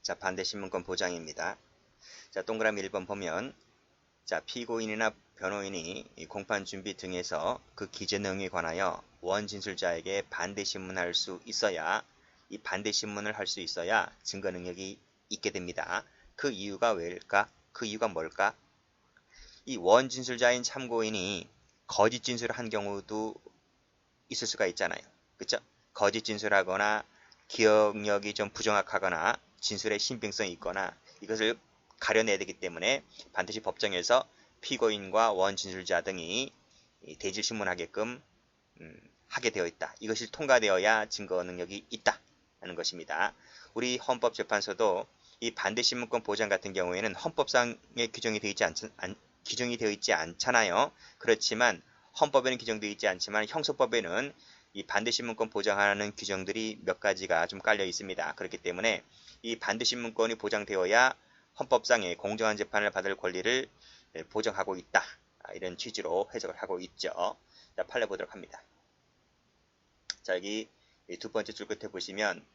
자, 반대신문권 보장입니다. 자, 동그라미 1번 보면, 자, 피고인이나 변호인이 이 공판 준비 등에서 그 기재 내용에 관하여 원진술자에게 반대신문할 수 있어야, 이 반대신문을 할 수 있어야 증거 능력이 있게 됩니다. 그 이유가 왜일까? 그 이유가 뭘까? 이 원진술자인 참고인이 거짓 진술을 한 경우도 있을 수가 있잖아요. 그쵸? 거짓 진술하거나 기억력이 좀 부정확하거나 진술의 신빙성이 있거나 이것을 가려내야 되기 때문에 반드시 법정에서 피고인과 원진술자 등이 대질 신문하게끔 하게 되어 있다. 이것이 통과되어야 증거 능력이 있다 하는 것입니다. 우리 헌법재판소도 이 반대신문권 보장 같은 경우에는 헌법상에 규정이 되어 있지 않잖아요. 그렇지만 헌법에는 규정되어 있지 않지만 형소법에는 이 반대신문권 보장하는 규정들이 몇 가지가 좀 깔려 있습니다. 그렇기 때문에 이 반대신문권이 보장되어야 헌법상의 공정한 재판을 받을 권리를 보장하고 있다. 이런 취지로 해석을 하고 있죠. 자, 판례 보도록 합니다. 자, 여기 두 번째 줄 끝에 보시면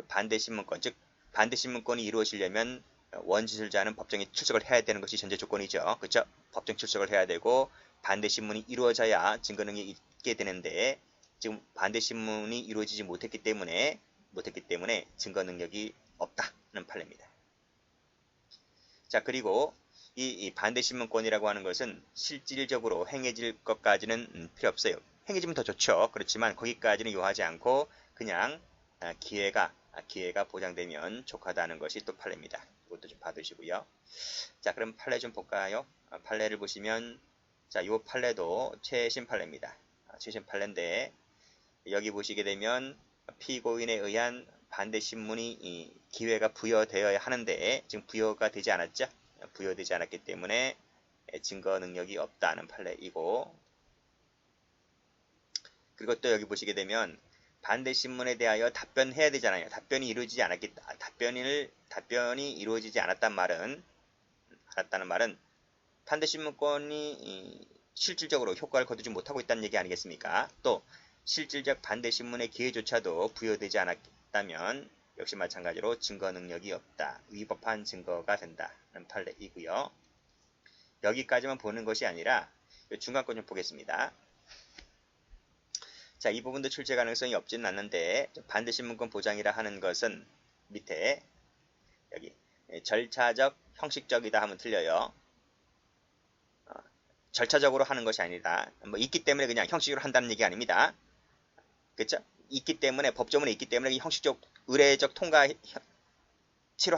반대신문권, 즉 반대신문권이 이루어지려면 원진술자는 법정에 출석을 해야 되는 것이 전제 조건이죠. 그렇죠? 법정 출석을 해야 되고 반대신문이 이루어져야 증거 능력이 있게 되는데 지금 반대신문이 이루어지지 못했기 때문에 증거 능력이 없다는 판례입니다. 자, 그리고 이 반대신문권이라고 하는 것은 실질적으로 행해질 것까지는 필요 없어요. 행해지면 더 좋죠. 그렇지만 거기까지는 요하지 않고 그냥 기회가 보장되면 족하다는 것이 또 판례입니다. 이것도 좀 봐두시고요. 자, 그럼 판례 좀 볼까요? 판례를 보시면 자, 이 판례도 최신 판례입니다. 최신 판례인데 여기 보시게 되면 피고인에 의한 반대신문이 기회가 부여되어야 하는데 지금 부여가 되지 않았죠? 부여되지 않았기 때문에 증거 능력이 없다는 판례이고, 그리고 또 여기 보시게 되면 반대신문에 대하여 답변해야 되잖아요. 답변이 이루어지지 답변이 이루어지지 않았다는 말은 반대신문권이 실질적으로 효과를 거두지 못하고 있다는 얘기 아니겠습니까? 또 실질적 반대신문의 기회조차도 부여되지 않았다면 역시 마찬가지로 증거 능력이 없다. 위법한 증거가 된다는 판례이고요. 여기까지만 보는 것이 아니라 중간 거 좀 보겠습니다. 자, 이 부분도 출제 가능성이 없지는 않는데 반대신문권 보장이라 하는 것은 밑에 여기 절차적, 형식적이다 하면 틀려요. 절차적으로 하는 것이 아니라 뭐 있기 때문에 그냥 형식적으로 한다는 얘기 아닙니다. 그렇죠? 있기 때문에 법조문에 있기 때문에 형식적 의례적 통과치로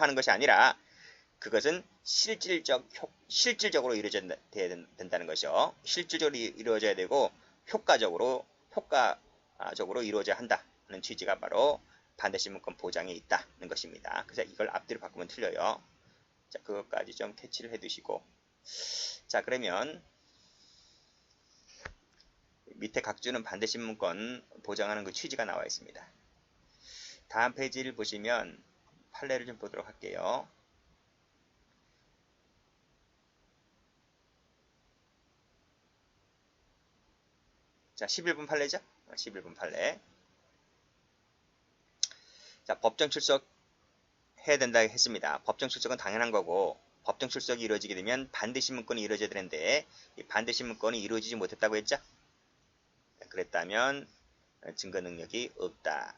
하는 것이 아니라 그것은 실질적으로 이루어져야 된다는 것이요. 실질적으로 이루어져야 되고 효과적으로 이루어져야 한다는 취지가 바로 반대신문권 보장에 있다는 것입니다. 그래서 이걸 앞뒤로 바꾸면 틀려요. 자, 그것까지 좀 캐치를 해 두시고, 자, 그러면 밑에 각주는 반대신문권 보장하는 그 취지가 나와 있습니다. 다음 페이지를 보시면 판례를 좀 보도록 할게요. 자, 11번 판례죠? 11번 판례. 자, 법정 출석 해야 된다 했습니다. 법정 출석은 당연한 거고 법정 출석이 이루어지게 되면 반대신문권이 이루어져야 되는데 이 반대신문권이 이루어지지 못했다고 했죠? 그랬다면 증거 능력이 없다.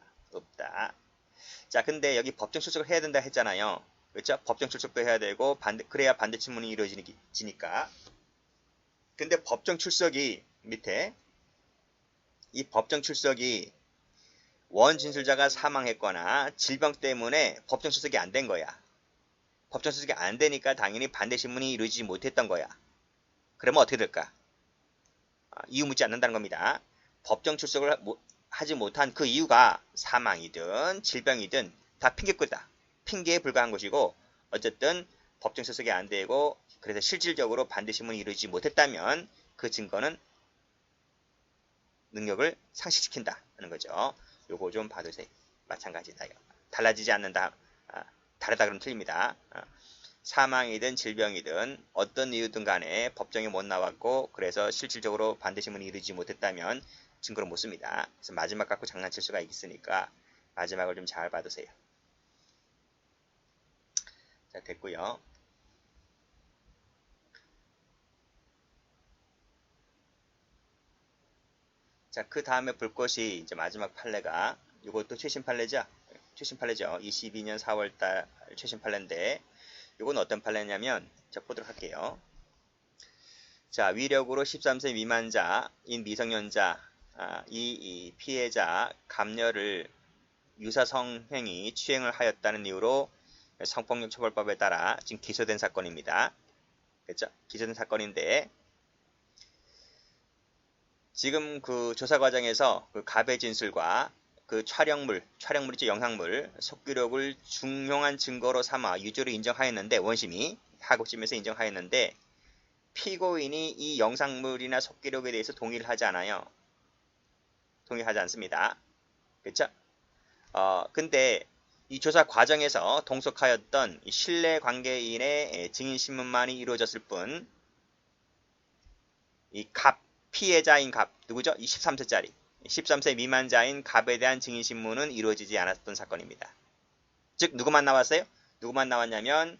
자, 근데 여기 법정 출석을 해야 된다 했잖아요. 그렇죠? 법정 출석도 해야 되고 그래야 반대신문이 이루어지니까. 근데 법정 출석이 밑에 이 법정 출석이 원진술자가 사망했거나 질병 때문에 법정 출석이 안 된 거야. 법정 출석이 안 되니까 당연히 반대신문이 이루어지지 못했던 거야. 그러면 어떻게 될까? 이유 묻지 않는다는 겁니다. 법정 출석을 하지 못한 그 이유가 사망이든 질병이든 다 핑계거리다. 핑계에 불과한 것이고 어쨌든 법정 출석이 안 되고 그래서 실질적으로 반대신문이 이루어지지 못했다면 그 증거는 능력을 상실시킨다는 거죠. 요거 좀 봐두세요. 마찬가지다. 달라지지 않는다. 다르다 그러면 틀립니다. 사망이든 질병이든 어떤 이유든 간에 법정에 못 나왔고 그래서 실질적으로 반대신문이 이루어지지 못했다면 증거를 못 씁니다. 그래서 마지막 갖고 장난칠 수가 있으니까 마지막을 좀 잘 봐두세요. 자, 됐고요. 자, 그 다음에 볼 것이 이제 마지막 판례가 이것도 최신 판례죠. 최신 판례죠. 22년 4월달 최신 판례인데 이건 어떤 판례냐면 자, 보도록 할게요. 자, 위력으로 13세 미만자인 미성년자 이 피해자 감녀를 유사성행위 추행을 하였다는 이유로 성폭력 처벌법에 따라 지금 기소된 사건입니다. 그렇죠? 기소된 사건인데 지금 그 조사 과정에서 그 갑의 진술과 그 촬영물이죠, 영상물, 속기록을 중요한 증거로 삼아 유죄로 인정하였는데 원심이 하급심에서 인정하였는데 피고인이 이 영상물이나 속기록에 대해서 동의를 하지 않아요. 동의하지 않습니다. 그렇죠? 근데 이 조사 과정에서 동석하였던 신뢰 관계인의 증인 신문만이 이루어졌을 뿐, 이 갑, 피해자인 갑, 누구죠? 이 13세짜리. 13세 미만자인 갑에 대한 증인 신문은 이루어지지 않았던 사건입니다. 즉, 누구만 나왔어요? 누구만 나왔냐면,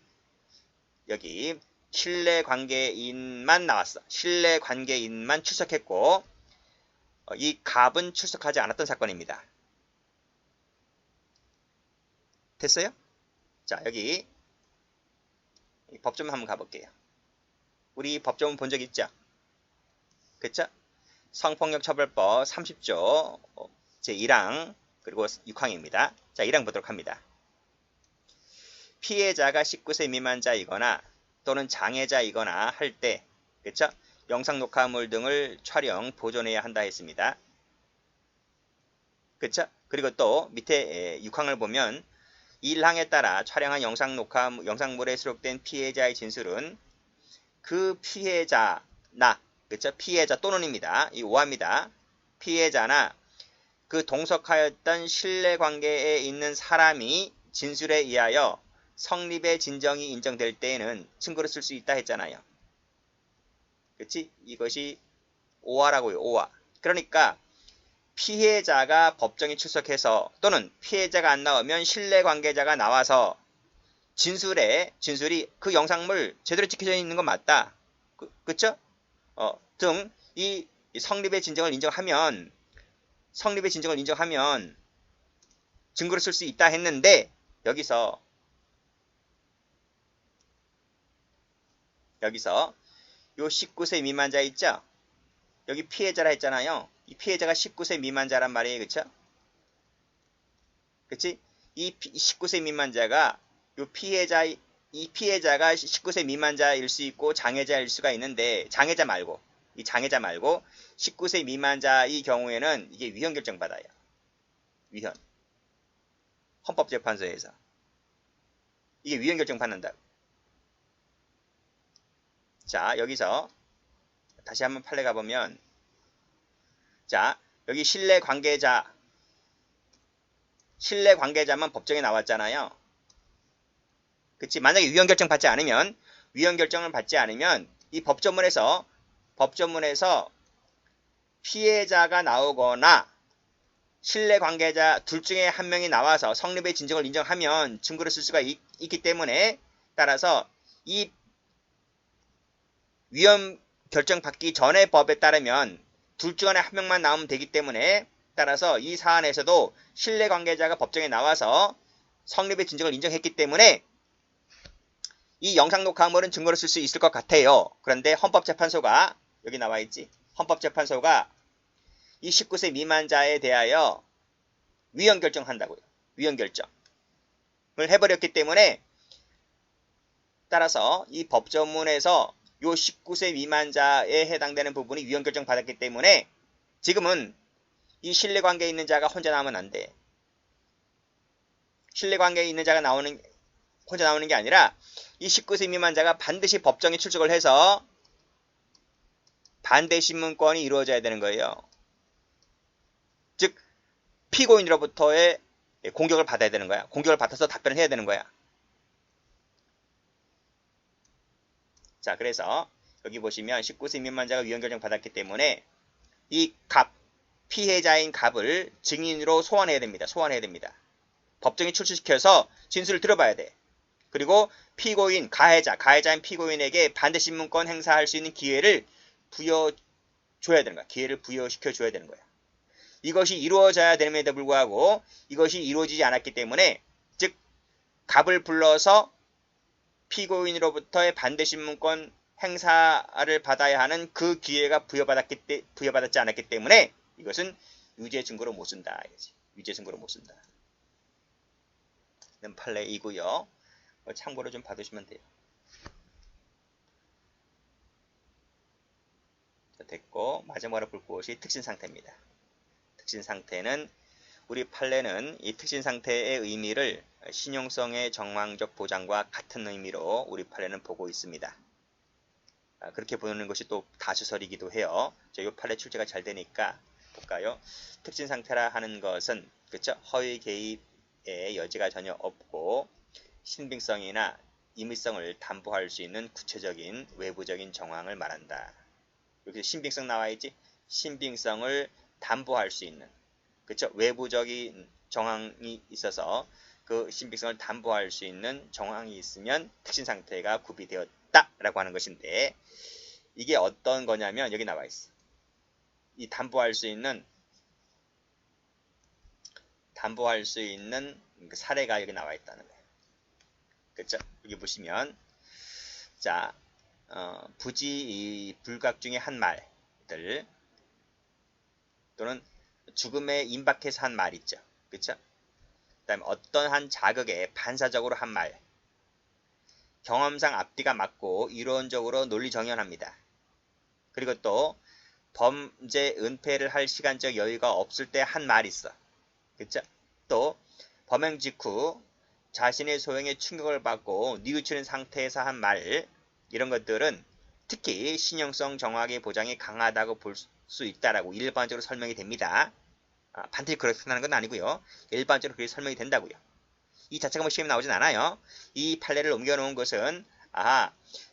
여기, 신뢰 관계인만 나왔어. 신뢰 관계인만 출석했고, 이 갑은 출석하지 않았던 사건입니다. 됐어요? 자, 여기 법조문 한번 가볼게요. 우리 법조문 본 적 있죠? 그쵸? 성폭력 처벌법 30조 제1항 그리고 6항입니다. 자, 1항 보도록 합니다. 피해자가 19세 미만자이거나 또는 장애자이거나 할 때, 그쵸? 영상 녹화물 등을 촬영, 보존해야 한다 했습니다. 그쵸? 그리고 또 밑에 6항을 보면 1항에 따라 촬영한 영상물에 수록된 피해자의 진술은 그 피해자나, 그쵸? 피해자 또는입니다. 이 오합니다. 피해자나 그 동석하였던 신뢰관계에 있는 사람이 진술에 의하여 성립의 진정이 인정될 때에는 증거로 쓸 수 있다 했잖아요. 그치? 이것이 오화라고요. 오화. 그러니까 피해자가 법정에 출석해서 또는 피해자가 안 나오면 신뢰관계자가 나와서 진술이 그 영상물 제대로 찍혀져 있는 건 맞다. 그쵸? 등 이 성립의 진정을 인정하면 증거로 쓸 수 있다 했는데 여기서 요 19세 미만자 있죠? 여기 피해자라 했잖아요. 이 피해자가 19세 미만자란 말이에요. 그쵸? 그치? 이 19세 미만자가 이 피해자가 19세 미만자일 수 있고 장애자일 수가 있는데 장애자 말고 19세 미만자의 경우에는 이게 위헌 결정 받아요. 위헌. 헌법재판소에서. 이게 위헌 결정 받는다. 자, 여기서 다시 한번 판례 가보면 자, 여기 신뢰 관계자만 법정에 나왔잖아요. 그치? 만약에 위헌 결정을 받지 않으면 이 법조문에서 피해자가 나오거나 신뢰 관계자 둘 중에 한 명이 나와서 성립의 진정을 인정하면 증거를 쓸 수가 있기 때문에 따라서 이 위헌 결정 받기 전의 법에 따르면 둘 중 안에 한 명만 나오면 되기 때문에 따라서 이 사안에서도 신뢰 관계자가 법정에 나와서 성립의 진정을 인정했기 때문에 이 영상 녹화물은 증거로 쓸 수 있을 것 같아요. 그런데 헌법재판소가 여기 나와 있지. 헌법재판소가 이 19세 미만자에 대하여 위헌 결정한다고요. 위헌 결정을 해버렸기 때문에 따라서 이 법조문에서 요 19세 미만자에 해당되는 부분이 위헌 결정 받았기 때문에 지금은 이 신뢰관계에 있는 자가 혼자 나오면 안 돼. 신뢰관계에 있는 자가 혼자 나오는 게 아니라 이 19세 미만자가 반드시 법정에 출석을 해서 반대신문권이 이루어져야 되는 거예요. 즉 피고인으로부터의 공격을 받아야 되는 거야. 공격을 받아서 답변을 해야 되는 거야. 자, 그래서 여기 보시면 19세 미만자가 위헌 결정 받았기 때문에 이 피해자인 갑을 증인으로 소환해야 됩니다. 법정에 출석시켜서 진술을 들어봐야 돼. 그리고 가해자인 피고인에게 반대신문권 행사할 수 있는 기회를 부여줘야 되는 거야. 기회를 부여시켜줘야 되는 거야. 이것이 이루어져야 됨에도 불구하고 이것이 이루어지지 않았기 때문에, 즉 갑을 불러서 피고인으로부터의 반대신문권 행사를 받아야 하는 그 기회가 부여받지 않았기 때문에 이것은 유죄 증거로 못 쓴다. 유죄 증거로 못 쓴다. 판례이고요. 참고로 좀 받으시면 돼요. 됐고, 마지막으로 볼 것이 특신상태입니다. 특신상태는, 우리 판례는 이 특신상태의 의미를 신용성의 정황적 보장과 같은 의미로 우리 판례는 보고 있습니다. 그렇게 보는 것이 또 다수설이기도 해요. 이 판례 출제가 잘 되니까 볼까요? 특신상태라 하는 것은, 그쵸? 허위 개입의 여지가 전혀 없고 신빙성이나 임의성을 담보할 수 있는 구체적인 외부적인 정황을 말한다. 여기 신빙성 나와있지? 신빙성을 담보할 수 있는, 그쵸? 외부적인 정황이 있어서 그 신빙성을 담보할 수 있는 정황이 있으면 특신상태가 구비되었다 라고 하는 것인데, 이게 어떤 거냐면 여기 나와 있어. 이 담보할 수 있는 그 사례가 여기 나와 있다는 거예요. 그쵸? 여기 보시면, 자, 부지 불각 중에 한 말들, 또는 죽음에 임박해서 한 말 있죠. 그쵸? 그 다음에 어떤 한 자극에 반사적으로 한 말, 경험상 앞뒤가 맞고 이론적으로 논리정연합니다. 그리고 또 범죄 은폐를 할 시간적 여유가 없을 때 한 말이 있어. 그쵸? 또 범행 직후 자신의 소행에 충격을 받고 뉘우치는 상태에서 한 말, 이런 것들은 특히 신용성 정확의 보장이 강하다고 볼 수 있다라고 일반적으로 설명이 됩니다. 반드시 그렇게 하는 건 아니고요. 일반적으로 그렇게 설명이 된다고요. 이 자체가 뭐 시험에 나오진 않아요. 이 판례를 옮겨놓은 것은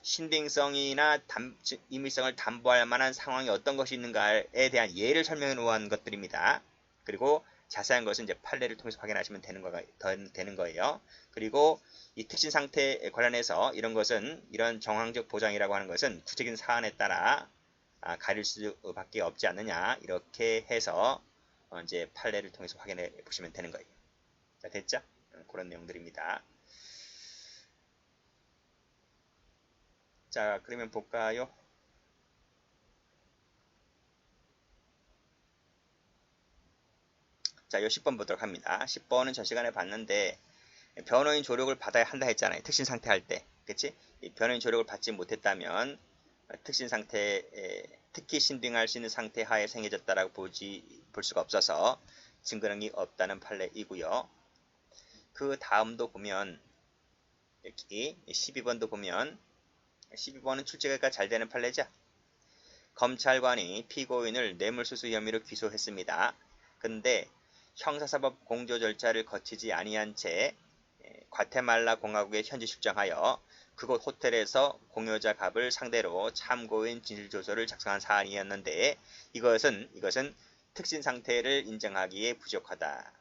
신빙성이나 임의성을 담보할 만한 상황이 어떤 것이 있는가에 대한 예를 설명해 놓은 것들입니다. 그리고 자세한 것은 이제 판례를 통해서 확인하시면 되는 거예요. 그리고 이 특신 상태에 관련해서 이런 정황적 보장이라고 하는 것은 구체적인 사안에 따라 가릴 수밖에 없지 않느냐, 이렇게 해서 이제 판례를 통해서 확인해 보시면 되는 거예요. 자, 됐죠? 그런 내용들입니다. 자, 그러면 볼까요? 자, 요 10번 보도록 합니다. 10번은 전 시간에 봤는데, 변호인 조력을 받아야 한다 했잖아요. 특신 상태 할 때. 그치? 이 변호인 조력을 받지 못했다면, 특신 상태에, 특히 신빙할 수 있는 상태 하에 생겨졌다라고 볼 수가 없어서 증거능력이 없다는 판례이고요. 그 다음도 보면, 여기 12번도 보면, 12번은 출제가 잘 되는 판례죠. 검찰관이 피고인을 뇌물수수 혐의로 기소했습니다. 근데 형사사법 공조 절차를 거치지 아니한 채 과테말라 공화국에 현지 출장하여 그곳 호텔에서 공여자 갑을 상대로 참고인 진술조서를 작성한 사안이었는데, 이것은 특신 상태를 인정하기에 부족하다.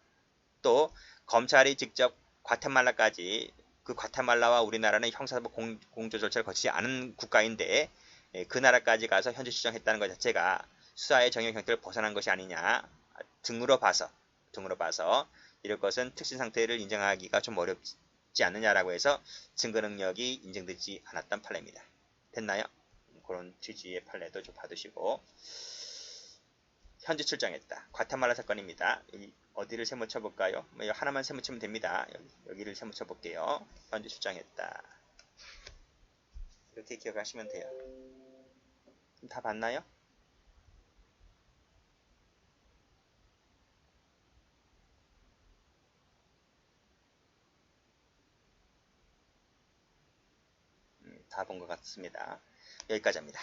또 검찰이 직접 과테말라까지, 그 과테말라와 우리나라는 형사사법 공조 절차를 거치지 않은 국가인데 그 나라까지 가서 현지 출정했다는 것 자체가 수사의 정형 형태를 벗어난 것이 아니냐 등으로 봐서 이럴 것은 특신 상태를 인정하기가 좀 어렵지 않느냐라고 해서 증거 능력이 인정되지 않았던 판례입니다. 됐나요? 그런 취지의 판례도 좀 받으시고, 현지 출장했다. 과테말라 사건입니다. 어디를 세모 쳐볼까요? 하나만 세모 치면 됩니다. 여기를 세모 쳐볼게요. 현지 출장했다. 이렇게 기억하시면 돼요. 다 봤나요? 다 본 것 같습니다. 여기까지 합니다.